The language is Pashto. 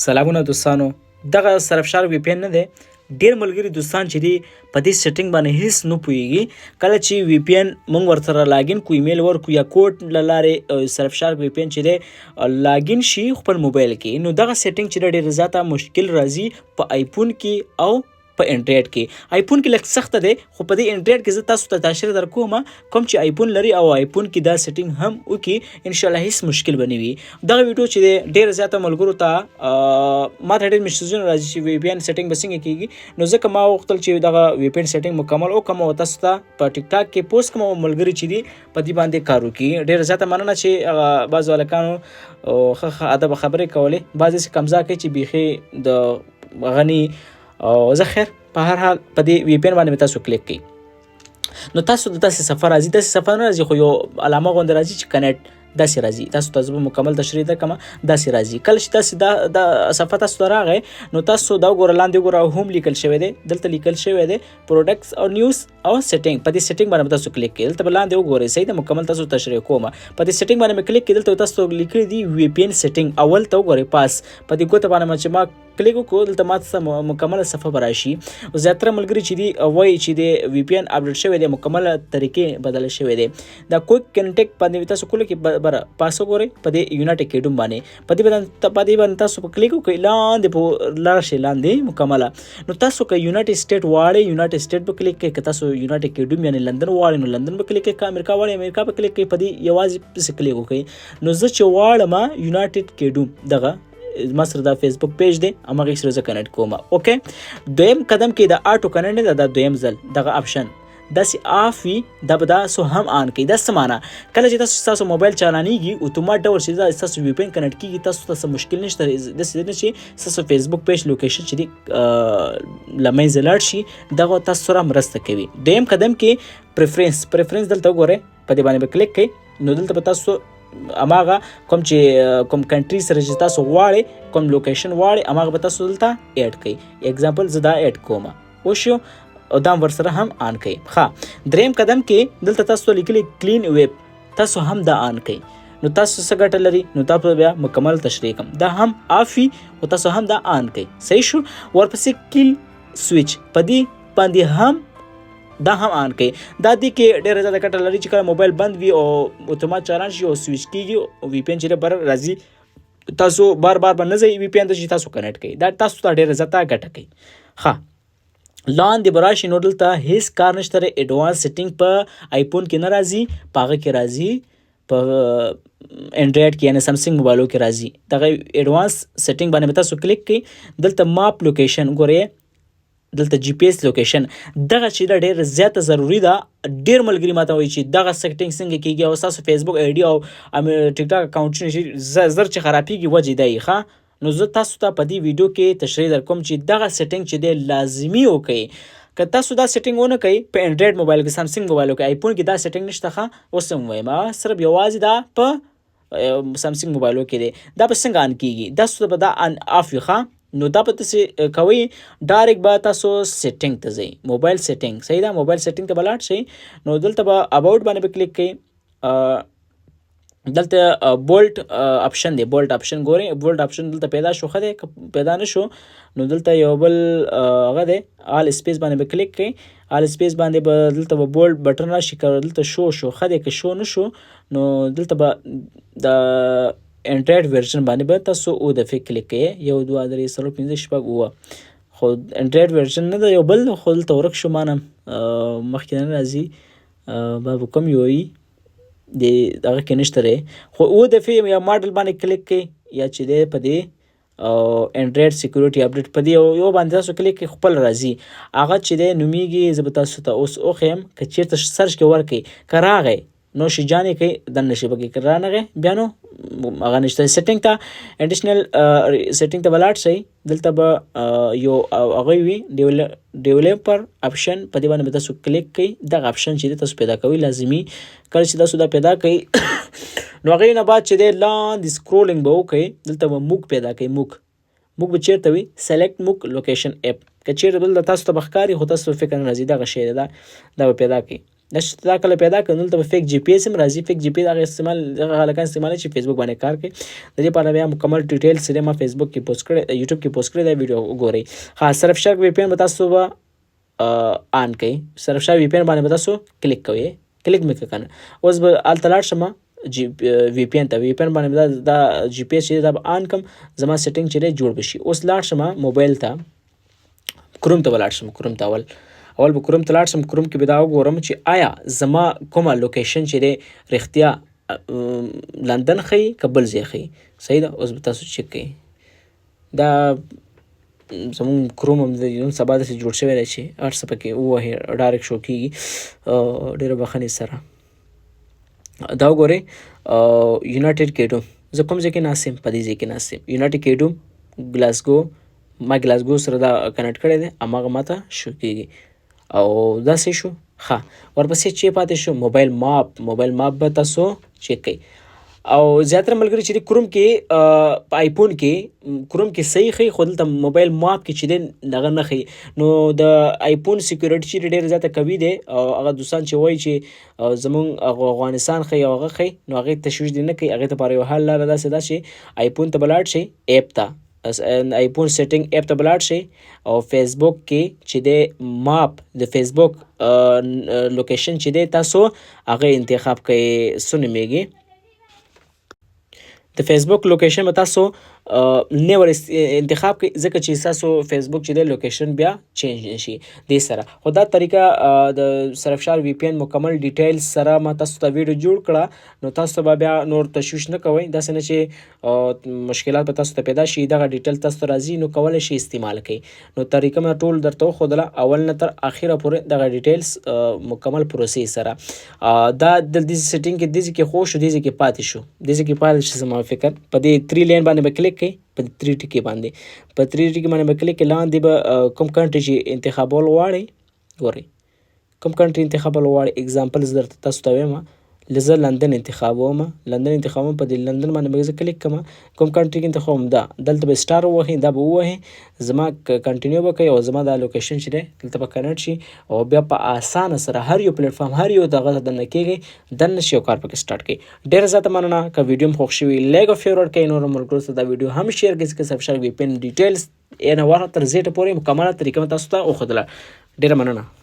سلامونه دوستانو. دغه سرفشار وی پی ان نه دی. ډیر ملګری دوستان چې دی په دې سیټینګ باندې هیڅ نه پوهیږي. کله چې وی پی ان مونږ ورسره لاګین کو ایمیل ورکو یا کوډ لاره سرفشار وی پی ان چې دی لاګین شي خپل موبایل کې، نو دغه سیټینګ چې ډیر زیاته مشکل راځي په آیفون کې او په انډرایډ کې. آیفون کې لږ سخته دی، خو په دې انډرایډ کې زه تاسو ته تشریح درکوم. کوم چې آیفون لري او آیفون کې دا سیټینګ هم وکي، ان شاء الله هیڅ مشکل به نه وي. دغه ویډیو چې دی ډیر زیاته ملګرو ته ما ته ډیر میسیجونه راځي چې وی پی ان سیټینګ به څنګه کیږي، نو ځکه ما وغوښتل چې دغه وی پی ان سیټینګ مکمل وکړم او تاسو ته په ټیک ټاک کې پوسټ کوم ملګري چې دی په دې باندې کار وکړي. ډیر زیاته مننه چې بعض هلکانو ښه ادب خبرې کولې، بعضې چې کمزا کوي چې بیخي د غني او زه خیر په هر حال په دې وی پی ان باندې تاسو کلیک کړئ، نو تاسو د داسې صفحه راځي. داسې صفحه نه راځي، خو یو علامه غوندې راځي چې کنیکټ داسې راځي. تاسو ته زه مکمل تشریح درکړم. داسې راځي. کله چې تاسو دا صفحه تاسو ته راغی، نو تاسو دا وګوره لاندې وګوره هوم لیکل شوی دی، دلته لیکل شوی دی پروډکټس او نیوز او سیټینګ. په دې سیټینګ باندې تاسو کلیک کړئ. دلته لاندې وګورئ، صحیح ده، مکمل تاسو تشریح کوم. په دې سیټینګ باندې کلیک کړئ، دلته تاسو لیکلي دي وی پی ان سیټینګ. اول ته وګورئ پاس په دې ګوته باندې چې ما کلیک وکړو، دلته ماته مکمله صفحه به راشي. زیاتره ملګري چې دي وایي چې د وی پی ان اپډیټ شوی دی، مکمله طریقې بدله شوی دی. دا کویک کنټیکټ باندې تاسو کله کې بره پاس وګورئ په دې یونایټډ کینګډم باندې. په دې باندې تاسو په کلیک وکړئ، لاندې په لار شي لاندې مکمله. نو تاسو که یونایټډ سټیټ واړئ، یونایټډ سټیټ به کلیک کړئ. که تاسو یونایټډ کینګډم یعنی لندن واړئ، نو لندن به کلیک کړئ. که امریکا واړئ، امریکا به کلیک کړئ. په دې یوازې پسې کلیک وکړئ. نو زه چې واړم یونایټډ کینګډم، دغه ما سره دا فیسبوک پیج دی، همغې سره زه کنیکټ کوم. اوکې، دویم قدم کې د آټو کنیکټ نه دا دویم ځل دغه آپشن داسې آف وي، دا به تاسو هم آن کړئ. دا څه معنا؟ کله چې تاسو موبایل چالانېږي اتومات ډول چې دا تاسو وی پی ان کنیکټ کېږي، تاسو ته څه مشکل نشته. داسې نه چې تاسو فیسبوک پیج لوکیشن چې دی له منځه لاړ شي، دغه تاسو سره مرسته کوي. دویم قدم کې پریفرنس دلته وګورئ، په دې باندې به کلیک کړئ. نو دلته به تاسو اماغه کوم چې کوم کنټری سره چې تاسو غواړئ، کوم لوکیشن غواړئ، اماغه به تاسو دلته اډ کړئ. اگزامپل زه دا اډ کوم، وشو او دا ورسره هم آن کړئ. ښه، دریم قدم کې دلته تاسو لیکلي کلین ویب، تاسو هم دا آن کړئ. نو تاسو څه ګټه لري؟ نو تاسو بیا مکمل تشریح کوم. دا هم آف وي او تاسو هم دا آن کړئ. صحیح شو. ورپسې کیل سویچ په دې باندې هم دا هم آن کړئ. دا دې کې ډېره زیاته ګټه لري چې کله موبایل بند وي او اتومات چالان شي او سویچ کېږي، وی پی ان چې بر راځي، تاسو بار به نه ځئ وی پی ان ته چې تاسو کنیکټ کړئ. دا تاسو ته ډېره زیاته ګټه کوي. ښه، لاندې به راشي، نو دلته هېڅ کار نشته. ایډوانس سیټینګ په آیفون کې نه راځي، په هغه کې راځي په انډرایډ کې یعنی سمسنګ موبایلو کې راځي. دغه ایډوانس سیټینګ باندې تاسو کلیک کړئ. دلته ماپ لوکیشن ګورئ، دلته جی پی ایس لوکیشن، دغه چې دا ډېر زیاته ضروری ده. ډېر ملګري ماته وایي چې دغه سیټینګ څنګه کېږي او ستاسو فیسبوک آی ډي او ټیک ټاک اکاونټونه چې زر چې خرابېږي، وجې دی. ښه، نو زه تاسو ته په دې ویډیو کې تشریح درکوم چې دغه سیټینګ چې دی لازمي وکړئ. که تاسو دا سیټینګ ونه کوئ په انډرایډ موبایل کې، سمسنګ موبایلو کې، آیفون کې دا سیټینګ نشته. ښه، اوس هم وایم صرف یوازې دا په سمسنګ موبایلو کې دی. دا به څنګه آن کېږي؟ تاسو به دا آن آف وي. ښه، نو دا به تاسې کوئ، ډایرکټ به تاسو سیټینګ ته ځئ، موبایل سیټینګ. صحیح ده، موبایل سیټینګ ته به لاړ شئ. نو دلته به اباوټ باندې به کلیک کړئ. دلته بولټ آپشن دی، بولټ آپشن ګورئ. بولټ آپشن دلته پیدا شو، ښه دی. که پیدا نه شو نو دلته یو بل هغه دی، آل سپیس باندې به کلیک کړئ. آل سپیس باندې به دلته به بولټ بټن راشي، که دلته شو، ښه دی. که شو نه شو نو دلته به د انډرایډ ورژن باندې به تاسو او دفعې کلیک کړئ. 1 2 3 4 5 6 7 خو انډرایډ ورژن نه ده، یو بل خو دلته ورک شو، مانه مخکې نه راځي. به کوم یو وي د هغه کې نشته دی، خو او دفعې یا ماډل باندې کلیک کړئ، یا چې دی په دې انډرایډ سیکورټي اپډیټ په دې یو باندې تاسو کلیک کړئ، خپل راځي. هغه چې دی نومیږي، زه به تاسو ته اوس وښیم. که چېرته سرچ کې ورکړئ، که راغی نو شي جانې کوي دننه شي بګي، که رانغی بیا نو هغه نشته. سیټینګ ته اډیشنل سیټینګ ته به لاړ شئ. دلته به یو هغه وي ډیولپر آپشن، په دې باندې به تاسو کلیک کړئ. دغه آپشن چې دی تاسو پیدا کوئ لازمي. کله چې تاسو دا پیدا کړئ نو هغې نه بعد چې دی لاندې سکرولینګ به وکړئ. دلته به موک پیدا کړئ. موک به چېرته وي؟ سلیکټ موک لوکیشن اپ. که چېرته دلته تاسو ته به ښکاري، خو تاسو فکر نه راځي، دغه شی دی، دا به پیدا کړئ. نشته دا کله پیدا کړل ته فیک جی پی ایس هم راځي. فیک جی پی هغه استعمال هغه هلکان استعمالوي چې فیسبوک باندې کار کوي. د دې په اړه بیا مکمل ډیټیل سره ما فیسبوک کې پوسټ کړی، یوټیوب کې پوسټ کړی دا ویډیو وګورئ. ها سرفشار وی پی ان به تاسو به آن کوئ. سرفشار وی پی ان باندې به تاسو کلیک کوئ، کلیک مې کړه کنه. اوس به هلته لاړ شم جی وی پی ان ته. وی پی ان باندې دا جی پی ایس چې دا به آن کم زما سیټینګ چې جوړ بشي. اوس لاړ شم موبایل ته، کروم ته به لاړ شم. کروم ته اول به کروم ته لاړ شم. کروم کې به دا وګورم چې آیا زما کومه لوکیشن چې دی رښتیا لندن ښیي که بل ځای ښیي. صحیح ده. اوس به تاسو چک کوئ. دا زمونږ کروم هم نن سبا داسې جوړ شوی دی چې هر څه پکې ووهئ ډایرکټ شو کېږي. ډېره بخښنې سره دا وګورئ. یونایټډ کینګډم زه کوم ځای کې ناست یم؟ په دې ځای کې ناست یم. یونایټډ کینګډم ګلاسګو، ما ګلاسګو سره دا کنیکټ کړی دی، هماغه ماته شو کېږي او داسې شو. ښه ورپسې چې پاتې شو موبایل ماپ. موبایل ماپ به تاسو چک کوئ. او زیاتره ملګري چې د کروم کې په آیفون کې کروم کې صحیح ښیي، خو دلته موبایل ماپ کې چې دی دغه نه ښیي. نو د آیفون سیکیورټي چې ډېره زیاته قوي دی او هغه دوستان چې وایي چې زمونږ افغانستان ښیي او هغه ښیي، نو هغې تشویش دې نه کوي. هغې دپاره یو حل لاره داسې ده چې آیفون ته به لاړ شئ، ایپ ته آیفون سیټینګ ایپ ته به لاړ شئ او فیسبوک کې چې دی ماپ د فیسبوک لوکیشن چې دی تاسو هغه انتخاب کوئ. څه نومیږي د فیسبوک لوکیشن به تاسو نیور انتخاب کړئ، ځکه چې ستاسو فیسبوک چې دی لوکیشن بیا چینج نشي دې سره. خو دا طریقه د سرفشار وی پی ان مکمل ډیټیل سره ما تاسو ته ویډیو جوړ کړه. نو تاسو به بیا نور تشویش نه کوئ، داسې نه چې مشکلات به تاسو ته پیدا شي. دغه ډیټیل تاسو ته راځي نو کولی شئ استعمال کړئ. نو طریقه مې ټول درته وښودله اول نه تر اخره پورې دغه ډیټیلز مکمل پروسې سره. دا د دې سیټینګ کې دې کې خو شو، دې کې پاتې شو، دې کې پاتې شو زما فکر. په دې 3 لین باندې به کلیک کړئ، په 3 ټکي باندې، په 3 ټکي باندې به کلیک کړئ. لاندې به کوم کنټري چې انتخابول غواړئ ګورئ، کوم کنټري انتخابول غواړئ. اگزامپل زه درته تاسو ته وایم، زه لندن انتخابوم. لندن انتخابوم، په دې لندن باندې به زه کلیک کوم. کوم کنټري کې انتخابوم دا دلته به سټار ووهئ، دا به ووهئ، زما کنټینیو به کوئ او زما دا لوکیشن چې دی دلته به کنیکټ شي او بیا په اسانه سره هر یو پلیټفارم هر یو دغه دننه کېږئ، دننه شي او کار پکې سټارټ کړئ. ډېره زیاته مننه. که ویډیو م خوښ شوي لایک او فیوریټ کړئ، نورو ملګرو ته دا ویډیو هم شیر کړئ، ځکه سرفشار وی پی ان ډیټیلز نه وخت تر زیټه پورې مکمله طریقه مې تاسو ته وښودله. ډېره مننه.